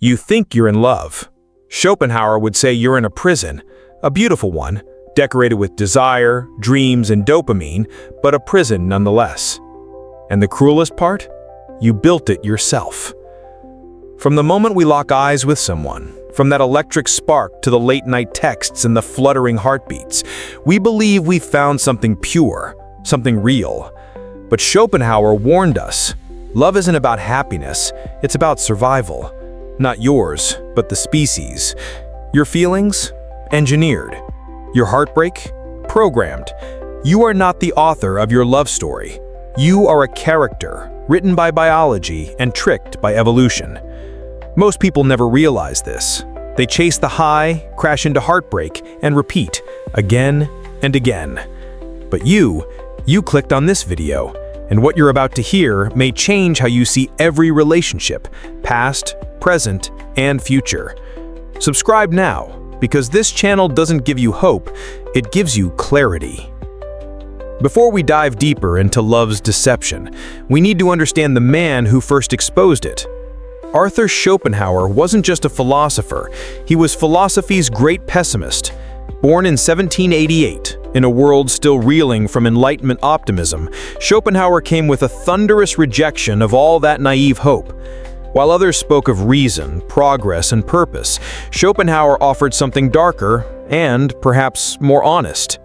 You think you're in love. Schopenhauer would say you're in a prison, a beautiful one, decorated with desire, dreams, and dopamine, but a prison nonetheless. And the cruelest part? You built it yourself. From the moment we lock eyes with someone, from that electric spark to the late-night texts and the fluttering heartbeats, we believe we've found something pure, something real. But Schopenhauer warned us, love isn't about happiness, it's about survival. Not yours, but the species. Your feelings? Engineered. Your heartbreak? Programmed. You are not the author of your love story. You are a character, written by biology and tricked by evolution. Most people never realize this. They chase the high, crash into heartbreak, and repeat, again and again. But you clicked on this video, and what you're about to hear may change how you see every relationship, past, present, and future. Subscribe now, because this channel doesn't give you hope, it gives you clarity. Before we dive deeper into love's deception, we need to understand the man who first exposed it. Arthur Schopenhauer wasn't just a philosopher, he was philosophy's great pessimist. Born in 1788, in a world still reeling from Enlightenment optimism, Schopenhauer came with a thunderous rejection of all that naive hope. While others spoke of reason, progress, and purpose, Schopenhauer offered something darker and, perhaps, more honest.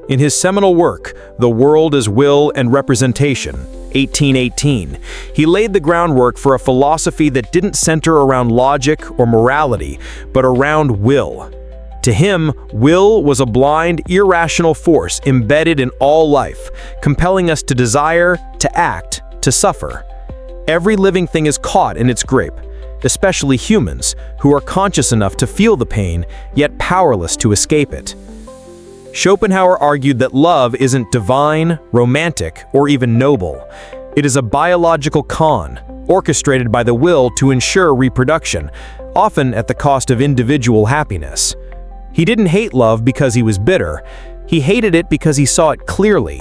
In his seminal work, The World as Will and Representation, 1818, he laid the groundwork for a philosophy that didn't center around logic or morality, but around will. To him, will was a blind, irrational force embedded in all life, compelling us to desire, to act, to suffer. Every living thing is caught in its grip, especially humans, who are conscious enough to feel the pain, yet powerless to escape it. Schopenhauer argued that love isn't divine, romantic, or even noble. It is a biological con, orchestrated by the will to ensure reproduction, often at the cost of individual happiness. He didn't hate love because he was bitter. He hated it because he saw it clearly.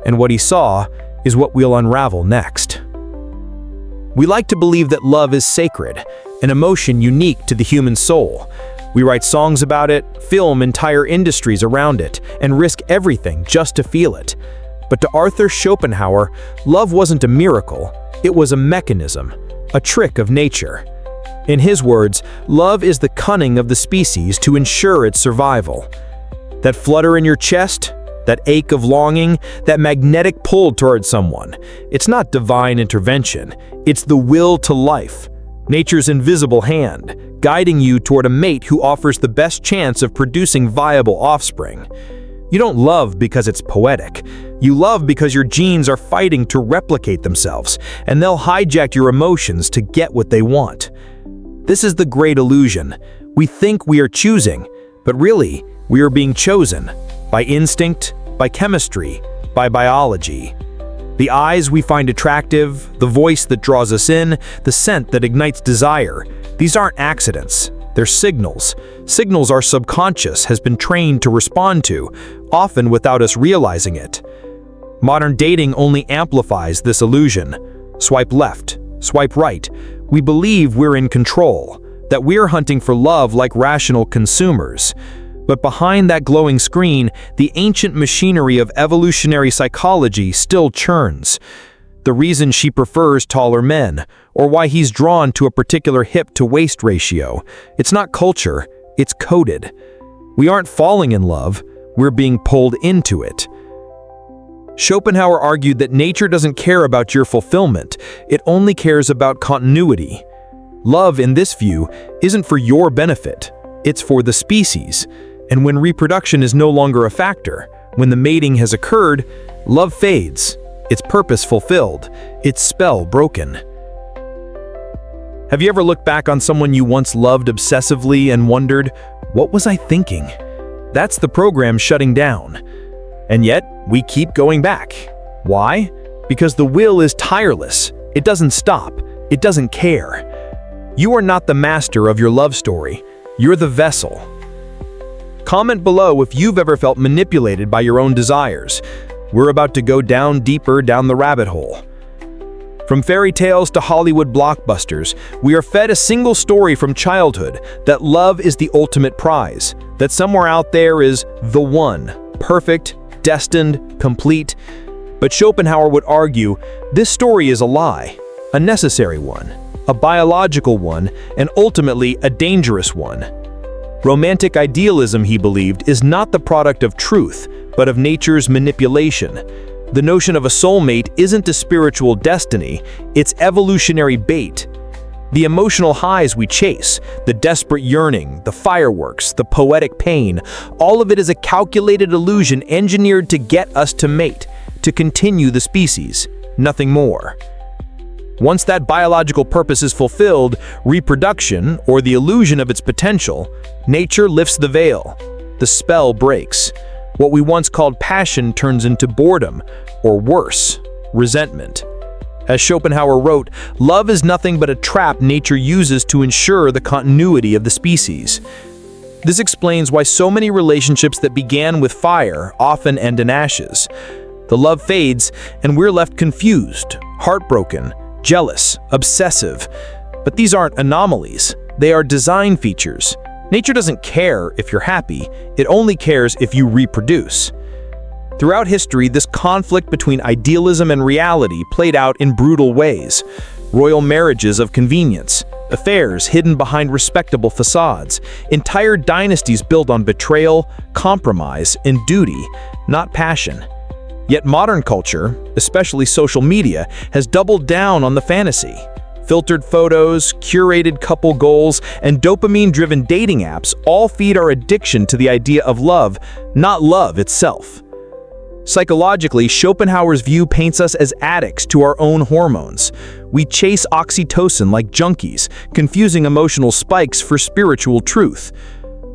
And what he saw is what we'll unravel next. We like to believe that love is sacred, an emotion unique to the human soul. We write songs about it, film entire industries around it, and risk everything just to feel it. But to Arthur Schopenhauer, love wasn't a miracle, it was a mechanism, a trick of nature. In his words, love is the cunning of the species to ensure its survival. That flutter in your chest, that ache of longing, that magnetic pull toward someone, it's not divine intervention, it's the will to life, nature's invisible hand, guiding you toward a mate who offers the best chance of producing viable offspring. You don't love because it's poetic. You love because your genes are fighting to replicate themselves, and they'll hijack your emotions to get what they want. This is the great illusion. We think we are choosing, but really, we are being chosen by instinct, by chemistry, by biology. The eyes we find attractive, the voice that draws us in, the scent that ignites desire, these aren't accidents, they're signals. Signals our subconscious has been trained to respond to, often without us realizing it. Modern dating only amplifies this illusion. Swipe left, swipe right. We believe we're in control, that we're hunting for love like rational consumers. But behind that glowing screen, the ancient machinery of evolutionary psychology still churns. The reason she prefers taller men, or why he's drawn to a particular hip-to-waist ratio, it's not culture, it's coded. We aren't falling in love, we're being pulled into it. Schopenhauer argued that nature doesn't care about your fulfillment, it only cares about continuity. Love, in this view, isn't for your benefit, it's for the species. And when reproduction is no longer a factor, when the mating has occurred, love fades, its purpose fulfilled, its spell broken. Have you ever looked back on someone you once loved obsessively and wondered, what was I thinking? That's the program shutting down. And yet, we keep going back. Why? Because the will is tireless. It doesn't stop. It doesn't care. You are not the master of your love story. You're the vessel. Comment below if you've ever felt manipulated by your own desires. We're about to go deeper down the rabbit hole. From fairy tales to Hollywood blockbusters, we are fed a single story from childhood that love is the ultimate prize, that somewhere out there is the one, perfect, destined, complete. But Schopenhauer would argue this story is a lie, a necessary one, a biological one, and ultimately a dangerous one. Romantic idealism, he believed, is not the product of truth, but of nature's manipulation. The notion of a soulmate isn't a spiritual destiny, it's evolutionary bait. The emotional highs we chase, the desperate yearning, the fireworks, the poetic pain, all of it is a calculated illusion engineered to get us to mate, to continue the species, nothing more. Once that biological purpose is fulfilled, reproduction, or the illusion of its potential, nature lifts the veil. The spell breaks. What we once called passion turns into boredom, or worse, resentment. As Schopenhauer wrote, love is nothing but a trap nature uses to ensure the continuity of the species. This explains why so many relationships that began with fire often end in ashes. The love fades, and we're left confused, heartbroken, jealous, obsessive. But these aren't anomalies. They are design features. Nature doesn't care if you're happy, it only cares if you reproduce. Throughout history, this conflict between idealism and reality played out in brutal ways. Royal marriages of convenience, affairs hidden behind respectable facades, entire dynasties built on betrayal, compromise, and duty, not passion. Yet modern culture, especially social media, has doubled down on the fantasy. Filtered photos, curated couple goals, and dopamine-driven dating apps all feed our addiction to the idea of love, not love itself. Psychologically, Schopenhauer's view paints us as addicts to our own hormones. We chase oxytocin like junkies, confusing emotional spikes for spiritual truth.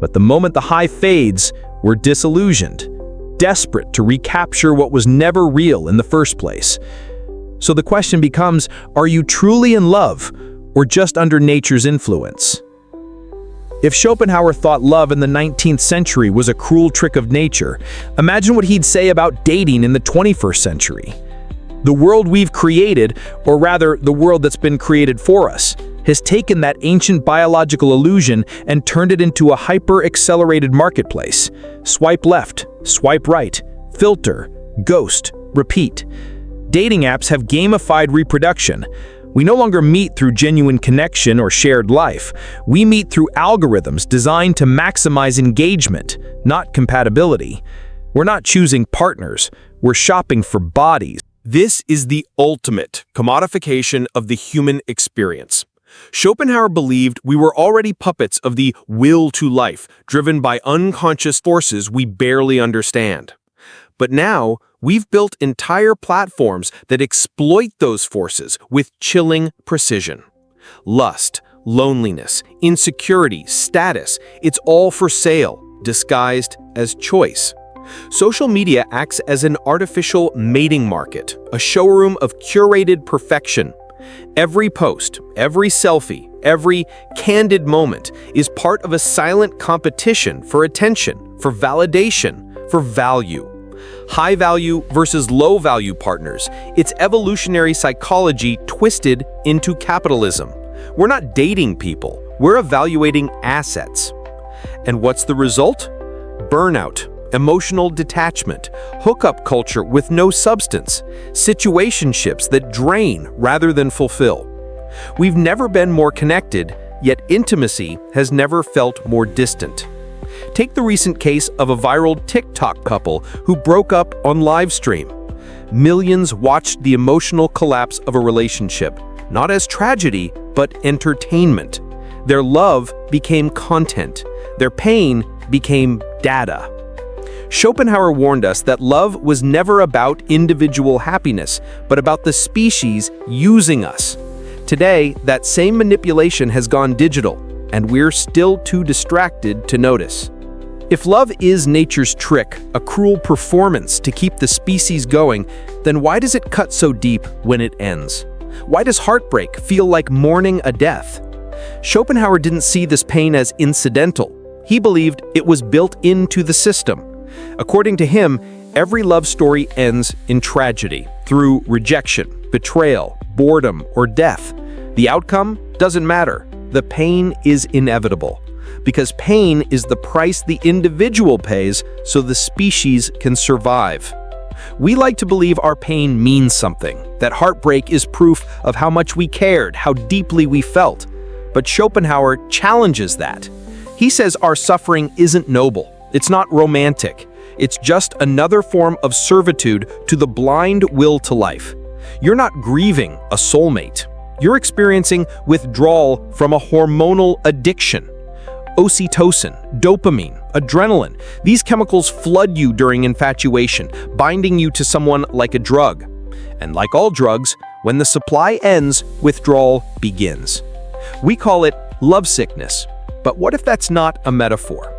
But the moment the high fades, we're disillusioned, desperate to recapture what was never real in the first place. So the question becomes, are you truly in love, or just under nature's influence? If Schopenhauer thought love in the 19th century was a cruel trick of nature, imagine what he'd say about dating in the 21st century. The world we've created, or rather, the world that's been created for us, has taken that ancient biological illusion and turned it into a hyper-accelerated marketplace. Swipe left, swipe right, filter, ghost, repeat. Dating apps have gamified reproduction. We no longer meet through genuine connection or shared life. We meet through algorithms designed to maximize engagement, not compatibility. We're not choosing partners, we're shopping for bodies. This is the ultimate commodification of the human experience. Schopenhauer believed we were already puppets of the will to life, driven by unconscious forces we barely understand. But now, we've built entire platforms that exploit those forces with chilling precision. Lust, loneliness, insecurity, status, it's all for sale, disguised as choice. Social media acts as an artificial mating market, a showroom of curated perfection. Every post, every selfie, every candid moment is part of a silent competition for attention, for validation, for value. High value versus low value partners. It's evolutionary psychology twisted into capitalism. We're not dating people, we're evaluating assets. And what's the result? Burnout, emotional detachment, hookup culture with no substance, situationships that drain rather than fulfill. We've never been more connected, yet intimacy has never felt more distant. Take the recent case of a viral TikTok couple who broke up on live stream. Millions watched the emotional collapse of a relationship, not as tragedy, but entertainment. Their love became content. Their pain became data. Schopenhauer warned us that love was never about individual happiness, but about the species using us. Today, that same manipulation has gone digital, and we're still too distracted to notice. If love is nature's trick, a cruel performance to keep the species going, then why does it cut so deep when it ends? Why does heartbreak feel like mourning a death? Schopenhauer didn't see this pain as incidental. He believed it was built into the system. According to him, Every love story ends in tragedy, through rejection, betrayal, boredom, or death. The outcome doesn't matter. The pain is inevitable, because pain is the price the individual pays so the species can survive. We like to believe our pain means something, that heartbreak is proof of how much we cared, how deeply we felt. But Schopenhauer challenges that. He says our suffering isn't noble, it's not romantic, it's just another form of servitude to the blind will to life. You're not grieving a soulmate. You're experiencing withdrawal from a hormonal addiction. Oxytocin, dopamine, adrenaline, these chemicals flood you during infatuation, binding you to someone like a drug. And like all drugs, when the supply ends, withdrawal begins. We call it lovesickness. But what if that's not a metaphor?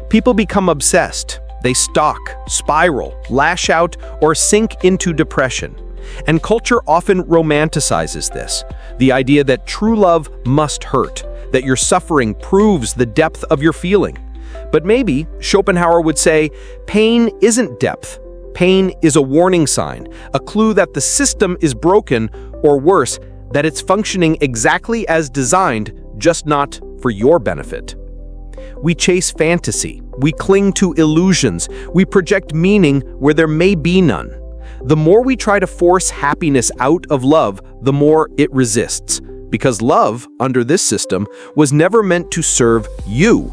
People become obsessed. They stalk, spiral, lash out, or sink into depression. And culture often romanticizes this, the idea that true love must hurt, that your suffering proves the depth of your feeling. But maybe, Schopenhauer would say, pain isn't depth. Pain is a warning sign, a clue that the system is broken, or worse, that it's functioning exactly as designed, just not for your benefit. We chase fantasy, we cling to illusions, we project meaning where there may be none. The more we try to force happiness out of love, the more it resists. Because love, under this system, was never meant to serve you.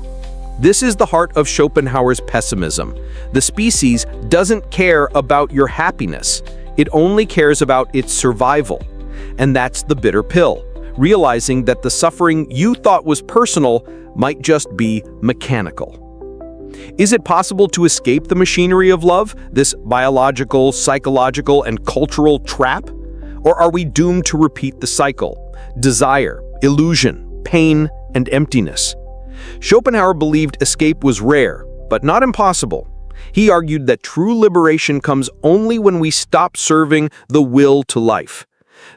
This is the heart of Schopenhauer's pessimism. The species doesn't care about your happiness. It only cares about its survival. And that's the bitter pill, realizing that the suffering you thought was personal might just be mechanical. Is it possible to escape the machinery of love, this biological, psychological, and cultural trap? Or are we doomed to repeat the cycle? Desire, illusion, pain, and emptiness. Schopenhauer believed escape was rare, but not impossible. He argued that true liberation comes only when we stop serving the will to life.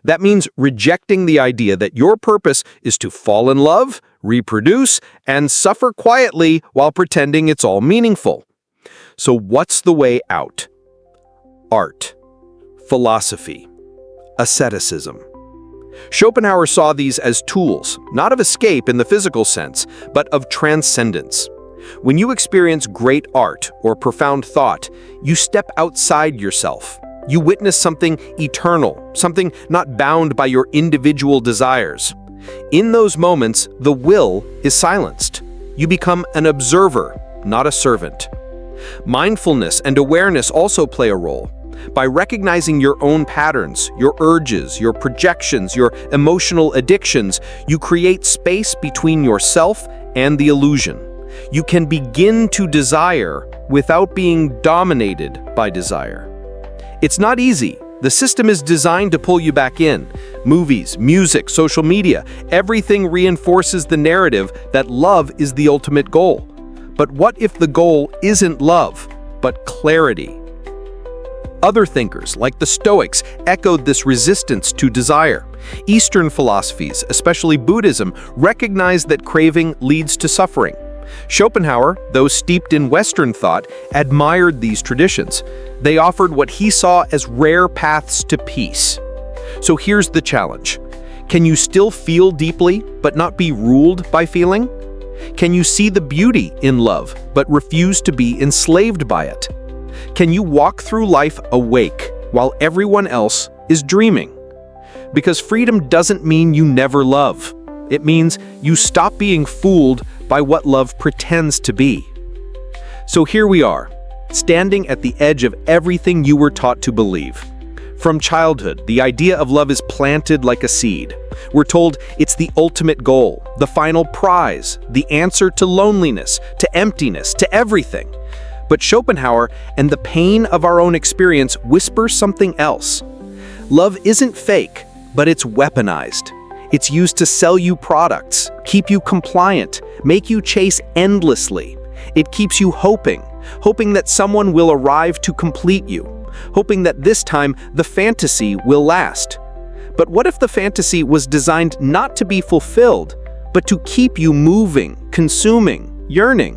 That means rejecting the idea that your purpose is to fall in love, reproduce, and suffer quietly while pretending it's all meaningful. So what's the way out? Art, philosophy, asceticism. Schopenhauer saw these as tools, not of escape in the physical sense, but of transcendence. When you experience great art or profound thought, you step outside yourself. You witness something eternal, something not bound by your individual desires. In those moments, the will is silenced. You become an observer, not a servant. Mindfulness and awareness also play a role. By recognizing your own patterns, your urges, your projections, your emotional addictions, you create space between yourself and the illusion. You can begin to desire without being dominated by desire. It's not easy. The system is designed to pull you back in. Movies, music, social media, everything reinforces the narrative that love is the ultimate goal. But what if the goal isn't love, but clarity? Other thinkers, like the Stoics, echoed this resistance to desire. Eastern philosophies, especially Buddhism, recognize that craving leads to suffering. Schopenhauer, though steeped in Western thought, admired these traditions. They offered what he saw as rare paths to peace. So here's the challenge. Can you still feel deeply, but not be ruled by feeling? Can you see the beauty in love, but refuse to be enslaved by it? Can you walk through life awake while everyone else is dreaming? Because freedom doesn't mean you never love. It means you stop being fooled by what love pretends to be. So here we are, standing at the edge of everything you were taught to believe. From childhood, the idea of love is planted like a seed. We're told it's the ultimate goal, the final prize, the answer to loneliness, to emptiness, to everything. But Schopenhauer and the pain of our own experience whisper something else. Love isn't fake, but it's weaponized. It's used to sell you products, keep you compliant, make you chase endlessly. It keeps you hoping that someone will arrive to complete you, hoping that this time the fantasy will last. But what if the fantasy was designed not to be fulfilled, but to keep you moving, consuming, yearning?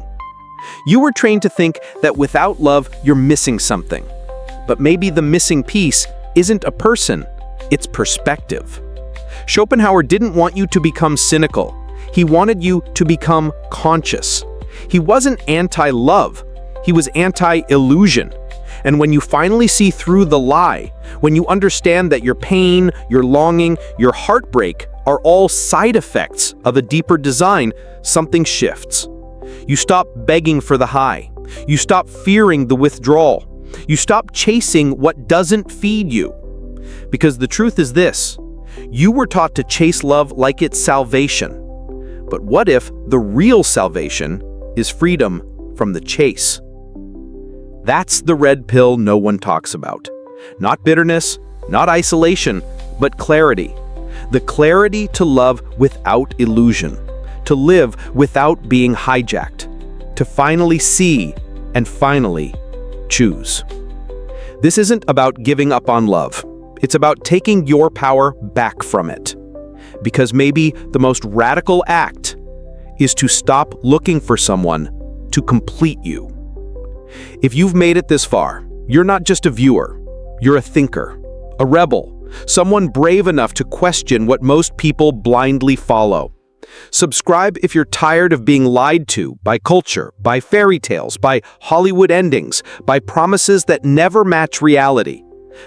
You were trained to think that without love, you're missing something. But maybe the missing piece isn't a person, it's perspective. Schopenhauer didn't want you to become cynical. He wanted you to become conscious. He wasn't anti-love, he was anti-illusion. And when you finally see through the lie, when you understand that your pain, your longing, your heartbreak are all side effects of a deeper design, something shifts. You stop begging for the high. You stop fearing the withdrawal. You stop chasing what doesn't feed you. Because the truth is this: you were taught to chase love like it's salvation. But what if the real salvation is freedom from the chase? That's the red pill no one talks about. Not bitterness, not isolation, but clarity. The clarity to love without illusion, to live without being hijacked, to finally see and finally choose. This isn't about giving up on love. It's about taking your power back from it. Because maybe the most radical act is to stop looking for someone to complete you. If you've made it this far, you're not just a viewer, you're a thinker, a rebel, someone brave enough to question what most people blindly follow. Subscribe if you're tired of being lied to by culture, by fairy tales, by Hollywood endings, by promises that never match reality.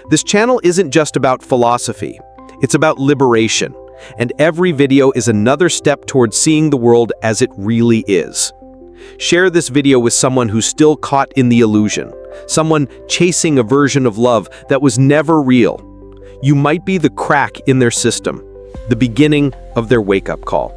This channel isn't just about philosophy, it's about liberation, and every video is another step towards seeing the world as it really is. Share this video with someone who's still caught in the illusion, someone chasing a version of love that was never real. You might be the crack in their system, the beginning of their wake-up call.